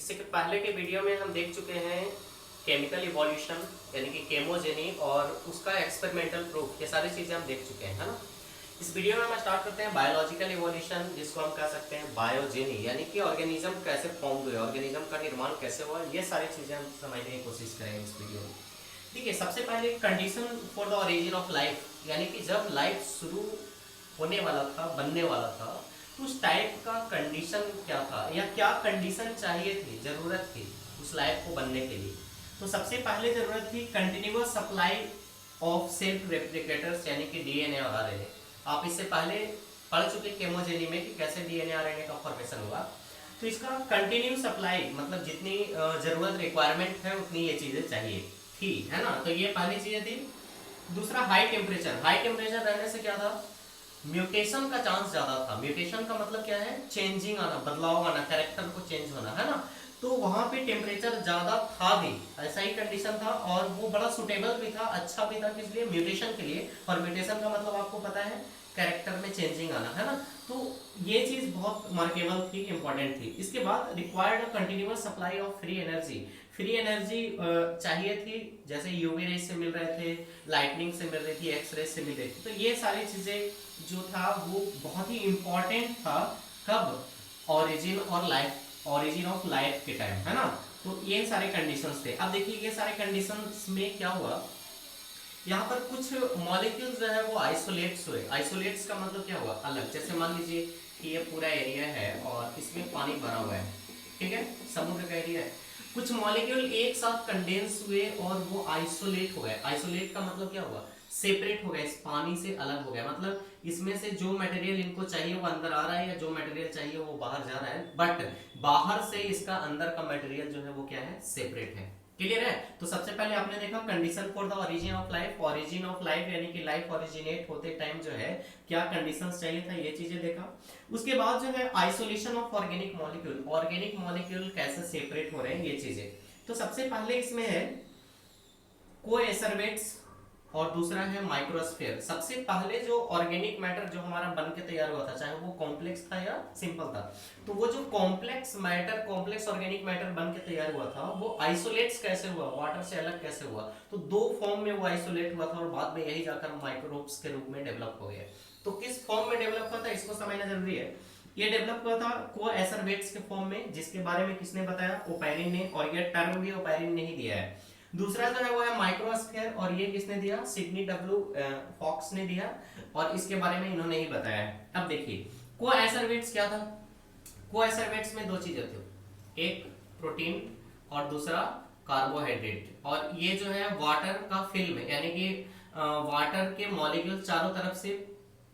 इससे पहले के वीडियो में हम देख चुके हैं केमिकल इवोल्यूशन यानी कि केमोजेनी और उसका एक्सपेरिमेंटल प्रूफ, ये सारी चीज़ें हम देख चुके हैं, है ना। इस वीडियो में हम स्टार्ट करते हैं बायोलॉजिकल इवोल्यूशन, जिसको हम कह सकते हैं बायोजेनी, यानी कि ऑर्गेनिज्म कैसे फॉर्म हुए, ऑर्गेनिज्म का निर्माण कैसे हुआ, ये सारी चीज़ें हम समझने की कोशिश करेंगे इस वीडियो में। ठीक है, सबसे पहले condition for the origin of life, यानी कि जब लाइफ शुरू होने वाला था, बनने वाला था, तो उस टाइप का कंडीशन क्या था या क्या कंडीशन चाहिए थी, जरूरत थी उस लाइफ को बनने के लिए। तो सबसे पहले जरूरत थी कंटिन्यूअस सप्लाई ऑफ सेल्फ रेप्लिकेटर्स, यानी कि डीएनए और आरएनए। आप इससे पहले पढ़ चुके केमोजेनी में कि कैसे डीएनए आरएनए का फॉर्मेशन हुआ। तो इसका कंटिन्यू सप्लाई मतलब जितनी जरूरत रिक्वायरमेंट है उतनी ये चीजें चाहिए थी, है ना। तो ये पहली चीजें थी। दूसरा हाई टेम्परेचर, हाई टेम्परेचर रहने से क्या था, म्यूटेशन का चांस ज्यादा था। म्यूटेशन का मतलब क्या है, चेंजिंग आना, बदलाव आना, कैरेक्टर को चेंज होना, है ना। तो वहां पे टेम्परेचर ज्यादा था भी, ऐसा ही कंडीशन था, और वो बड़ा सुटेबल भी था, अच्छा भी था, किस लिए, म्यूटेशन के लिए। और म्यूटेशन का मतलब आपको पता है कैरेक्टर में चेंजिंग आना, है ना। तो ये चीज बहुत मार्केबल थी, इंपॉर्टेंट थी। इसके बाद required continuous supply of free energy, free energy चाहिए थी, जैसे यूवी रेज से मिल रहे थे, लाइटनिंग से मिल रही थी, एक्स रेज से मिल रही थी। तो ये सारी चीजें जो था वो बहुत ही इंपॉर्टेंट था, कब, ओरिजिन और लाइफ, ओरिजिन ऑफ लाइफ के टाइम, है ना। तो ये सारे कंडीशंस थे। अब देखिए ये सारे कंडीशंस में क्या हुआ, यहाँ पर कुछ मॉलिक्यूल्स जो है वो आइसोलेट्स हुए। आइसोलेट्स का मतलब क्या हुआ, अलग। जैसे मान लीजिए कि ये पूरा एरिया है और इसमें पानी भरा हुआ है, ठीक है, समुद्र का एरिया है। कुछ मॉलिक्यूल एक साथ कंडेंस हुए और वो आइसोलेट हो गए। आइसोलेट का मतलब क्या हुआ, सेपरेट हो गए, इस पानी से अलग हो गया। मतलब इसमें से जो मटेरियल इनको चाहिए वो अंदर आ रहा है, या जो मटेरियल चाहिए वो बाहर जा रहा है, बट बाहर से इसका अंदर का मटेरियल जो है वो क्या है, सेपरेट है। क्लियर है। तो सबसे पहले आपने देखा condition for the origin of life, origin of life यानी कि लाइफ ओरिजिनेट होते टाइम जो है क्या कंडीशंस चाहिए था, ये चीजें देखा। उसके बाद जो है isolation of organic molecule, organic molecule कैसे सेपरेट हो रहे हैं, ये चीजें। तो सबसे पहले इसमें है कोएसरवेट्स और दूसरा है माइक्रोस्फीयर। सबसे पहले जो ऑर्गेनिक मैटर जो हमारा बन के तैयार हुआ था, चाहे वो कॉम्प्लेक्स था या सिंपल था, तो वो जो complex matter, complex organic matter बन के तैयार हुआ था, वो आइसोलेट्स कैसे हुआ, वाटर से अलग कैसे हुआ। तो दो फॉर्म में वो आइसोलेट हुआ था और बाद में यही जाकर माइक्रोब्स के रूप में डेवलप हो गया। तो किस फॉर्म में डेवलप हुआ था इसको समझना जरूरी है। ये डेवलप हुआ था कोएसरवेट्स के फॉर्म में, जिसके बारे में किसने बताया, ओपैरिन ने, और ये टर्म भी ओपैरिन ने ही दिया है। दूसरा जो है वो है माइक्रोस्फीयर, और ये किसने दिया, सिडनी डब्ल्यू फॉक्स ने दिया, और इसके बारे में इन्होंने ही बताया है। अब देखिए कोएसरवेट्स क्या था। कोएसरवेट्स में दो चीजें थी, एक प्रोटीन और दूसरा कार्बोहाइड्रेट। और ये जो है वाटर का फिल्म है, यानी कि वाटर के मॉलिक्यूल चारों तरफ से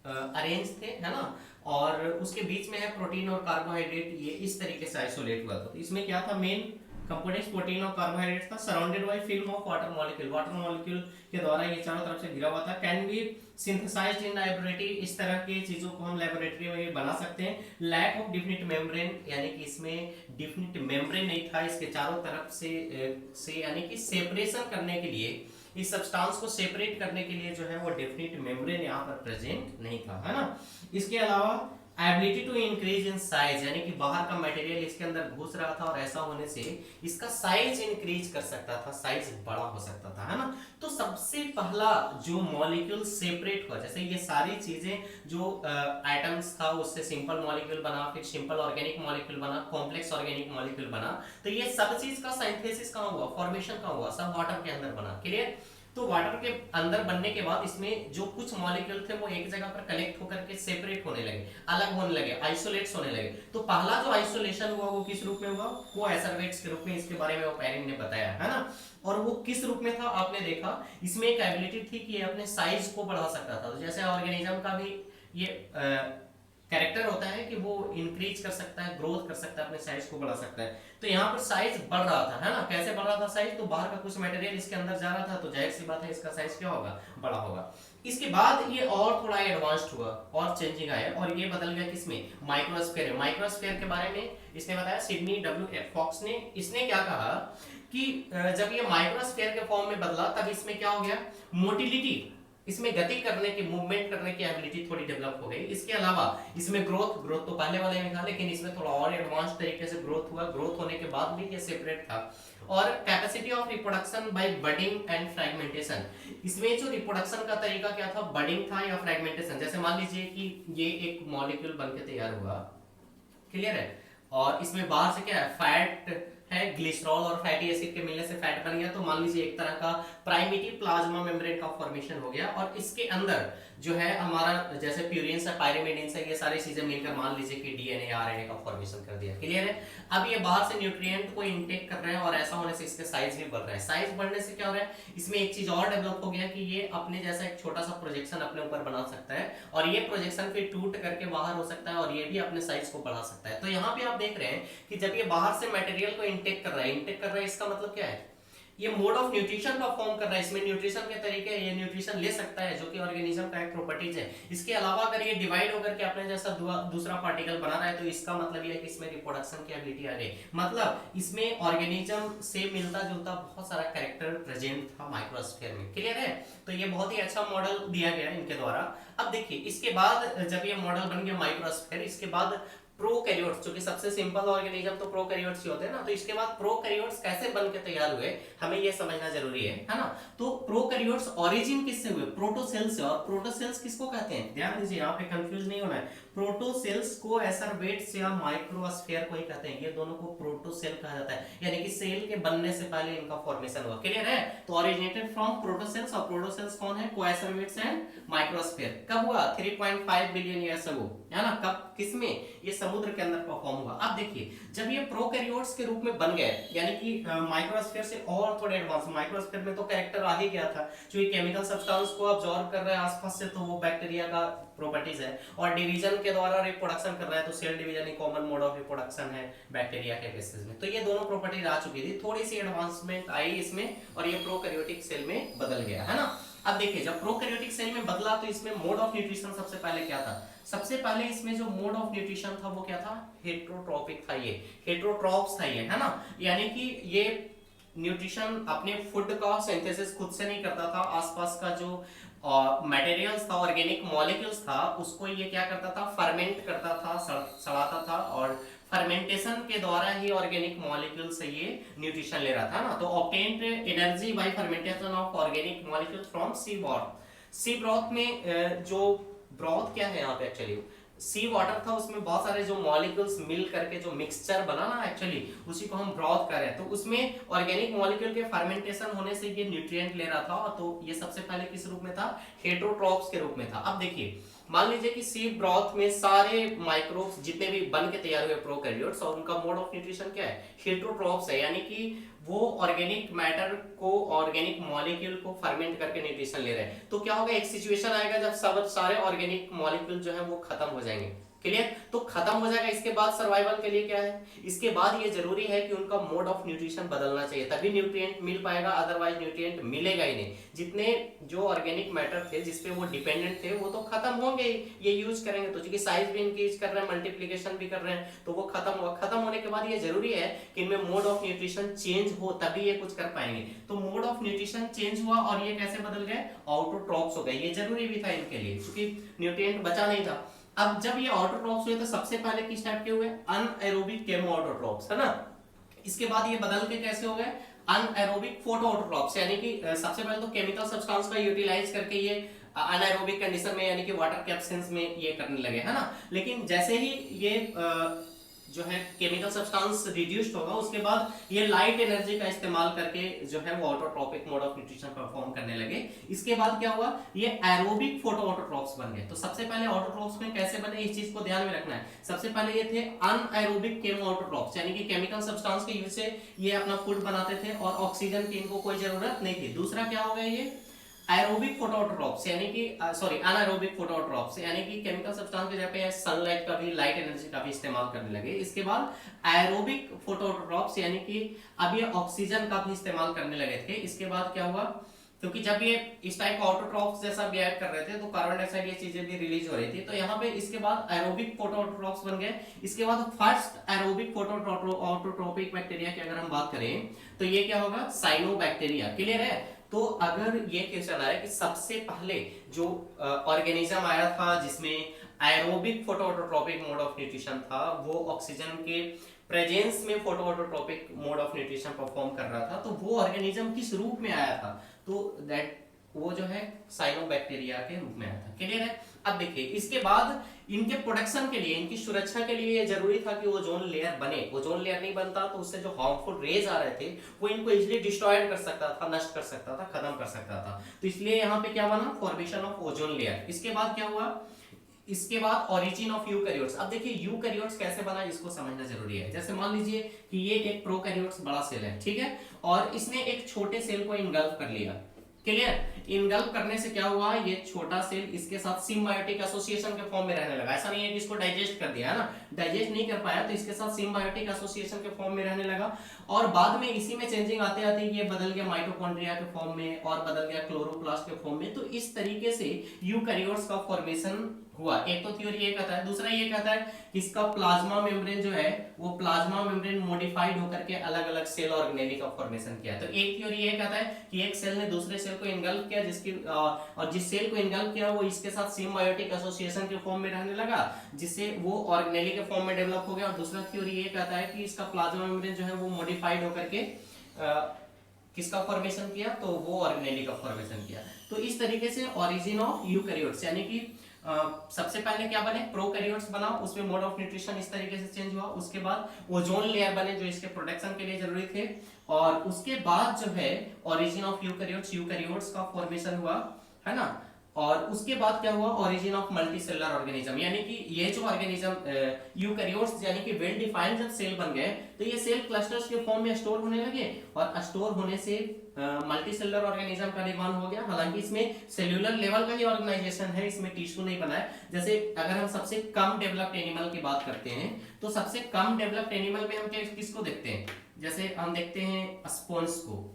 अरेंज थे, है ना, और उसके बीच में है प्रोटीन और कार्बोहाइड्रेट। ये इस तरीके से आइसोलेट हुआ था। इसमें क्या था, मेन कंपोनेंट्स प्रोटीन और कार्बोहाइड्रेट था, surrounded by film of water molecule. Water molecule के द्वारा ये चारों तरफ से घिरा हुआ था। Can be synthesized in laboratory, इस तरह की चीजों को हम लैबोरेटरी में बना सकते हैं। लैक ऑफ डिफिनिट मेम्ब्रेन, यानी कि इसमें डिफिनिट मेम्ब्रेन नहीं था, इसके चारों तरफ से यानी कि सेपरेशन करने के लिए, इस सब्सटेंस को सेपरेट करने के लिए जो है वो डेफिनिट मेम्ब्रेन यहाँ पर प्रेजेंट नहीं था, है ना। इसके अलावा ability to increase in size, यानी कि बाहर का मटेरियल इसके अंदर घुस रहा था और ऐसा होने से इसका साइज इंक्रीज कर सकता था, साइज बड़ा हो सकता था, है ना। तो सबसे पहला जो मॉलिक्यूल सेपरेट हुआ, जैसे ये सारी चीजें जो एटम्स था उससे सिंपल मॉलिक्यूल बना, फिर सिंपल ऑर्गेनिक मॉलिक्यूल बना, कॉम्प्लेक्स ऑर्गेनिक मॉलिक्यूल बना। तो ये सब चीज का सिंथेसिस कहाँ हुआ, फॉर्मेशन कहाँ हुआ, सब वाटर के अंदर बना। क्लियर। तो वाटर के अंदर बनने के बाद इसमें जो कुछ मॉलिक्यूल थे वो एक जगह पर कलेक्ट होकर के सेपरेट होने लगे, अलग होने लगे, आइसोलेट्स होने लगे। तो पहला जो आइसोलेशन हुआ वो किस रूप में हुआ, कोएसरवेट्स के रूप में। इसके बारे में ओपैरिन ने बताया, है ना। और वो किस रूप में था, आपने देखा इसमें एक एबिलिटी थी कि ये अपने साइज को बढ़ा सकता था। जैसे ऑर्गेनिज्म का भी ये कैरेक्टर होता है कि वो इंक्रीज कर सकता है, ग्रोथ कर सकता है, अपने साइज को बढ़ा सकता है। तो यहाँ पर साइज बढ़ रहा था, है ना। कैसे बढ़ रहा था साइज, तो बाहर का कुछ मटेरियल इसके अंदर जा रहा था, तो जाहिर सी बात है इसका साइज क्या होगा, बड़ा होगा। इसके बाद ये और थोड़ा एडवांस्ड हुआ और चेंजिंग आया, और ये बदल गया किसमें, माइक्रोस्फीयर। माइक्रोस्फीयर के बारे में इसने बताया सिडनी डब्ल्यू फॉक्स ने। इसने क्या कहा कि जब ये माइक्रोस्फीयर के फॉर्म में बदला तब इसमें क्या हो गया, मोटिलिटी इसमें गति करने की, मूवमेंट करने की एबिलिटी थोड़ी डेवलप हो गई। इसके अलावा इसमें ग्रोथ, ग्रोथ तो पहले वाले में था, लेकिन इसमें थोड़ा और एडवांस तरीके से ग्रोथ हुआ। ग्रोथ होने के बाद भी ये सेपरेट था। और capacity of reproduction by budding and fragmentation, इसमें जो रिप्रोडक्शन का तरीका क्या था, बडिंग था या फ्रेगमेंटेशन। जैसे मान लीजिए कि ये एक मॉलिक्यूल बन के तैयार हुआ, क्लियर है, और इसमें बाहर से क्या है, फैट है, ग्लिसरॉल और फैटी एसिड के मिलने से फैट बन गया। तो मान लीजिए एक तरह का प्राइमेटिव प्लाज्मा मेम्ब्रेन का फॉर्मेशन हो गया, और इसके अंदर जो है हमारा जैसे प्यूरिन्स है, पायरिमिडिन्स है, ये सारी चीजें मिलकर मान लीजिए कि डीएनए आरएनए का फॉर्मेशन कर दिया, क्लियर है। अब ये बाहर से न्यूट्रिएंट को इनटेक कर रहे हैं, और ऐसा होने से इसके साइज भी बढ़ रहा है। साइज बढ़ने से क्या हो रहा है, इसमें एक चीज और डेवलप हो गया कि ये अपने जैसा एक छोटा सा प्रोजेक्शन अपने ऊपर बना सकता है, और ये प्रोजेक्शन फिर टूट करके बाहर हो सकता है, और ये भी अपने साइज को बढ़ा सकता है। तो यहाँ पे आप देख रहे हैं कि जब ये बाहर से मटेरियल को इनटेक कर रहा है, इसका मतलब क्या है, ये मोड ऑफ न्यूट्रिशन परफॉर्म कर रहा है। इसमें न्यूट्रिशन के तरीके, ये न्यूट्रिशन ले सकता है, जो कि ऑर्गेनिज्म का एक प्रॉपर्टीज है। इसके अलावा अगर ये डिवाइड होकर के अपने जैसा दूसरा पार्टिकल बना रहा है, तो इसका मतलब ये है कि इसमें रिप्रोडक्शन की एबिलिटी आ गई। मतलब इसमें ऑर्गेनिज्म से मिलता जुलता बहुत सारा कैरेक्टर प्रेजेंट था माइक्रोस्फीयर में, क्लियर है। तो ये बहुत ही अच्छा मॉडल दिया गया इनके द्वारा। अब देखिए, इसके बाद जब ये मॉडल बन गया माइक्रोस्फीयर, इसके बाद प्रोकैरियोट्स, जो कि सबसे सिंपल ऑर्गेनिज्म तो प्रोकैरियोट्स ही होते हैं ना, तो इसके बाद प्रोकैरियोट्स कैसे बन के तैयार हुए, हमें ये समझना जरूरी है ना। तो प्रोकैरियोट्स ओरिजिन किससे हुए, प्रोटोसेल से। और प्रोटोसेल्स किसको कहते हैं, ध्यान दीजिए, यहाँ पे कंफ्यूज नहीं होना है। प्रोटोसेल्स को एसरबेट्स या माइक्रोस्फीयर को ही कहते हैं, ये दोनों को प्रोटोसेल कहा जाता है, यानी कि सेल के बनने से पहले इनका फॉर्मेशन हुआ, क्लियर है। तो ओरिजिनेटेड फ्रॉम प्रोटोसेल्स, और प्रोटोसेल्स कौन है, कोएसरबेट्स एंड माइक्रोस्फीयर। कब हुआ, 3.5 बिलियन ईयर्स अगो, है ना। कब, किसमें, ये समुद्र के अंदर परफॉर्म हुआ। अब देखिए, जब ये प्रोकैरियोट्स के रूप में बन गए, यानी कि माइक्रोस्फीयर से और थोड़े एडवांस, माइक्रोस्फीयर में तो कैरेक्टर आ ही गया था, जो ये केमिकल सब्सटेंस को अब्सॉर्ब कर रहा है आसपास से, तो वो बैक्टीरिया का प्रॉपर्टीज है, और डिवीजन के द्वारा रिप्रोडक्शन कर रहा है, तो सेल डिवीजन ही कॉमन मोड ऑफ रिप्रोडक्शन है बैक्टीरिया के केसेस में। तो ये दोनों प्रॉपर्टीज आ चुकी थी, थोड़ी सी एडवांसमेंट आई इसमें, और ये प्रोकैरियोटिक सेल में बदल गया, है ना। अब देखिए, जब प्रोकैरियोटिक सेल में बदला, तो इसमें मोड ऑफ न्यूट्रिशन सबसे पहले क्या था, सबसे पहले इसमें जो मोड ऑफ न्यूट्रिशन था वो क्या था, हेट्रोट्रॉपिक था, ये हेट्रोट्रॉप्स था, ये, है ना। यानी कि ये न्यूट्रिशन अपने फूड का सिंथेसिस खुद से नहीं करता था, आसपास का जो मटेरियल्स था, ऑर्गेनिक मॉलिक्यूल्स था, उसको ये क्या करता था, फर्मेंट करता था, सड़ाता था, और फर्मेंटेशन के द्वारा ही ऑर्गेनिक मॉलिक्यूल से ये न्यूट्रिशन ले रहा था ना। तो obtained energy by fermentation of organic molecules from sea broth. Sea broth में जो ब्रॉथ क्या है यहाँ पे, एक्चुअली सी वाटर था, उसमें बहुत सारे जो मॉलिक्यूल्स मिल करके जो मिक्सचर बना ना, एक्चुअली उसी को हम ब्रॉथ कह रहे हैं। तो उसमें ऑर्गेनिक मॉलिक्यूल के फर्मेंटेशन होने से ये न्यूट्रिएंट ले रहा था, तो ये सबसे पहले किस रूप में था, हेट्रोट्रॉप्स के रूप में था। अब देखिए, मान लीजिए कि सी ब्रॉथ में सारे माइक्रोब्स जितने भी बन के तैयार हुए प्रोकैरियोट्स, और उनका मोड ऑफ न्यूट्रिशन क्या है, हेट्रोट्रॉप्स है, यानी कि वो ऑर्गेनिक मैटर को, ऑर्गेनिक मॉलिक्यूल को फर्मेंट करके न्यूट्रिशन ले रहे हैं। तो क्या होगा, एक सिचुएशन आएगा जब सब सारे ऑर्गेनिक मॉलिक्यूल जो है वो खत्म हो जाएंगे, क्लियर। तो खत्म हो जाएगा, इसके बाद सर्वाइवल के लिए क्या है, इसके बाद ये जरूरी है कि उनका मोड ऑफ न्यूट्रिशन बदलना चाहिए, तभी न्यूट्रिएंट मिल पाएगा, अदरवाइज न्यूट्रिएंट मिलेगा ही नहीं। जितने जो ऑर्गेनिक मैटर थे जिसपे वो डिपेंडेंट थे, वो तो खत्म होंगे, ये यूज करेंगे, तो चूंकि साइज भी इंक्रीज कर रहे हैं, मल्टीप्लीकेशन भी कर रहे हैं, तो वो खत्म हुआ। खत्म होने के बाद ये जरूरी है कि इनमें मोड ऑफ न्यूट्रिशन चेंज हो, तभी ये कुछ कर पाएंगे। तो मोड ऑफ न्यूट्रिशन चेंज हुआ, और ये कैसे बदल गए, ऑटोट्रॉप्स हो गए। ये जरूरी भी था इनके लिए, क्योंकि न्यूट्रिएंट बचा नहीं था। अब जब ये ऑटोट्रॉप्स हुए, तो सबसे पहले किस टाइप के हुए, अनएरोबिक केमो ऑटोट्रॉप्स, है ना। इसके बाद ये बदल के कैसे हो गए, अनएरोबिक फोटो ऑटोट्रॉप्स, यानी कि सबसे पहले तो केमिकल सब्सटेंस का यूटिलाइज करके ये अनएरोबिक कंडीशन में, यानी कि वाटर के एब्सेंस में ये करने लगे, है ना। लेकिन जैसे ही ये जो है केमिकल सब्सटेंस रिड्यूस्ड होगा, उसके बाद ये लाइट एनर्जी का इस्तेमाल करके जो है वो autotrophic mode of nutrition perform करने लगे। इसके बाद क्या हुआ, ये एरोबिक फोटो ऑटोट्रॉप्स बन गए। तो सबसे पहले ऑटोट्रॉप्स में कैसे बने, इस चीज को ध्यान में रखना है। सबसे पहले ये थे अनएरोबिक केमो ऑटोट्रॉप्स, यानी कि केमिकल सब्सटेंस के यूज से ये अपना फूड बनाते थे, और ऑक्सीजन की इनको कोई जरूरत नहीं थी। दूसरा क्या हो गया, ये एरोबिक फोटोट्रॉप्स, यानी कि सॉरी अनाएरोबिक फोटोट्रॉप्स, यानी कि केमिकल सब्सटेंस की जगह पे सनलाइट का भी, लाइट एनर्जी का भी इस्तेमाल करने लगे। इसके बाद एरोबिक फोटोट्रॉप्स, यानी कि अब ये ऑक्सीजन का भी इस्तेमाल करने लगे थे। इसके बाद क्या हुआ, क्योंकि जब ये इस टाइप का ऑटोट्रॉप्स जैसा बिहेव कर रहे थे, तो कार्बन डाइऑक्साइड ये चीजें भी रिलीज हो रही थी। तो यहाँ पे इसके बाद एरोबिक फोटोट्रॉप्स बन गए। इसके बाद फर्स्ट एरोबिक ऑटोट्रॉपिक बैक्टीरिया की अगर हम बात करें, तो ये क्या होगा, साइनोबैक्टीरिया, क्लियर है। तो अगर ये क्वेश्चन आया कि सबसे पहले जो ऑर्गेनिज्म आया था जिसमें एरोबिक फोटोऑटोट्रोपिक मोड ऑफ न्यूट्रिशन था, वो ऑक्सीजन के प्रेजेंस में फोटोऑटोट्रोपिक मोड ऑफ न्यूट्रिशन परफॉर्म कर रहा था, तो वो ऑर्गेनिज्म किस रूप में आया था? तो दैट वो जो है साइनोबैक्टीरिया के रूप में आया था। क्लियर है? अब देखिए इसके बाद इनके प्रोटेक्शन के लिए, इनकी सुरक्षा के लिए ये जरूरी था कि ओजोन लेयर बने। ओजोन लेयर नहीं बनता तो उससे जो हार्मफुल रेज आ रहे थे वो इनको इजीली डिस्ट्रॉयड कर सकता था, नष्ट कर सकता था, खत्म कर सकता था। तो इसलिए यहाँ पे क्या बना? Formation of ozone layer. इसके बाद क्या हुआ? इसके बाद ओरिजिन ऑफ यूकैरियोट्स। अब देखिए यूकैरियोट्स कैसे बना इसको समझना जरूरी है। जैसे मान लीजिए कि ये एक प्रोकैरियोट्स बड़ा सेल है, ठीक है, और इसने एक छोटे सेल को इनगल्फ कर लिया। क्लियर? इनगल्फ करने से क्या हुआ? ये छोटा सेल इसके साथ सिम्बायोटिक एसोसिएशन के फॉर्म में रहने लगा। ऐसा नहीं है कि इसको डाइजेस्ट कर दिया है ना, डाइजेस्ट नहीं कर पाया तो इसके साथ सिम्बायोटिक एसोसिएशन के फॉर्म में रहने लगा, और बाद में इसी में चेंजिंग आते आते ये बदल गया माइटोकॉन्ड्रिया के फॉर्म में और बदल गया क्लोरोप्लास्ट के फॉर्म में। तो इस तरीके से यूकैरियोट्स का फॉर्मेशन हुआ। एक तो थ्योरी ये कहता है, दूसरा ये कहता है कि इसका प्लाज्मा मेम्ब्रेन जो है वो प्लाज्मा मेम्ब्रेन मॉडिफाइड होकर के अलग अलग सेल ऑर्गेनेली का फॉर्मेशन किया। तो एक थ्योरी ये कहता है कि एक सेल ने दूसरे सेल को इनगल्फ किया, जिसकी और जिस सेल को इनगल्फ किया वो इसके साथ सिम्बायोटिक एसोसिएशन के फॉर्म में रहने लगा, जिससे वो ऑर्गेनेली के फॉर्म में डेवलप हो गया। और दूसरा थ्योरी ये कहता है कि इसका प्लाज्मा मेम्ब्रेन जो है वो मॉडिफाइड होकर के किसका फॉर्मेशन किया? तो वो ऑर्गेनेली का फॉर्मेशन किया। तो इस तरीके से ओरिजिन ऑफ यूकैरियोट्स, यानी कि सबसे पहले क्या बने? प्रोकैरियोट्स बना, उसमें मोड ऑफ न्यूट्रिशन इस तरीके से चेंज हुआ। उसके बाद ओजोन लेयर बने जो इसके प्रोटेक्शन के लिए जरूरी थे, और उसके बाद जो है ओरिजिन ऑफ यूकैरियोट्स, यूकैरियोट्स का फॉर्मेशन हुआ, है ना। और उसके बाद क्या हुआ? ओरिजिन ऑफ मल्टीसेलुलर ऑर्गेनिज्म, यानी कि ये जो ऑर्गेनिज्म यूकैरियोट्स यानी कि वेल डिफाइंड जब सेल बन गए तो ये सेल क्लस्टर्स के फॉर्म में स्टोर होने लगे, और स्टोर होने से मल्टीसेलुलर ऑर्गेनिज्म का निर्माण हो गया। हालांकि इसमें सेल्यूलर लेवल का ही ऑर्गेनाइजेशन है, इसमें टिश्यू नहीं बना है। जैसे अगर हम सबसे कम डेवलप्ड एनिमल की बात करते हैं तो सबसे कम डेवलप्ड एनिमल में हम किसको देखते हैं? जैसे हम देखते हैं स्पॉन्ज को।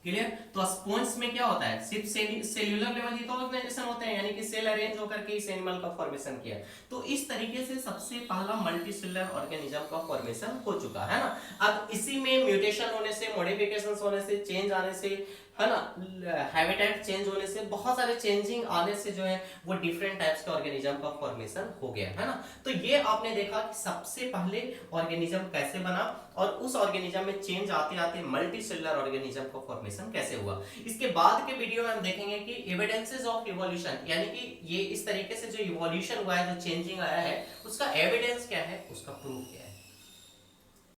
क्लियर? तो स्पॉन्ज में क्या होता है? सिर्फ सेल्यूलर लेवल ही तो ऑर्गेनाइजेशन होते हैं, यानी कि सेल अरेंज होकर के इस एनिमल का फॉर्मेशन किया। तो इस तरीके से सबसे पहला मल्टीसेलुलर ऑर्गेनिज्म का फॉर्मेशन हो चुका है ना। अब इसी में म्यूटेशन होने से, मॉडिफिकेशंस होने से, चेंज आने से, है ना, हैबिटेट चेंज होने से, बहुत सारे चेंजिंग आने से जो है वो डिफरेंट टाइप्स के ऑर्गेनिज्म का फॉर्मेशन हो गया, है ना। तो ये आपने देखा कि सबसे पहले ऑर्गेनिज्म कैसे बना, और उस ऑर्गेनिज्म में चेंज आते आते मल्टीसेलुलर ऑर्गेनिज्म का फॉर्मेशन कैसे हुआ। इसके बाद के वीडियो में हम देखेंगे कि एविडेंसेस ऑफ इवोल्यूशन, यानी कि ये इस तरीके से जो इवोल्यूशन हुआ है, जो चेंजिंग आया है, उसका एविडेंस क्या है, उसका प्रूफ क्या है।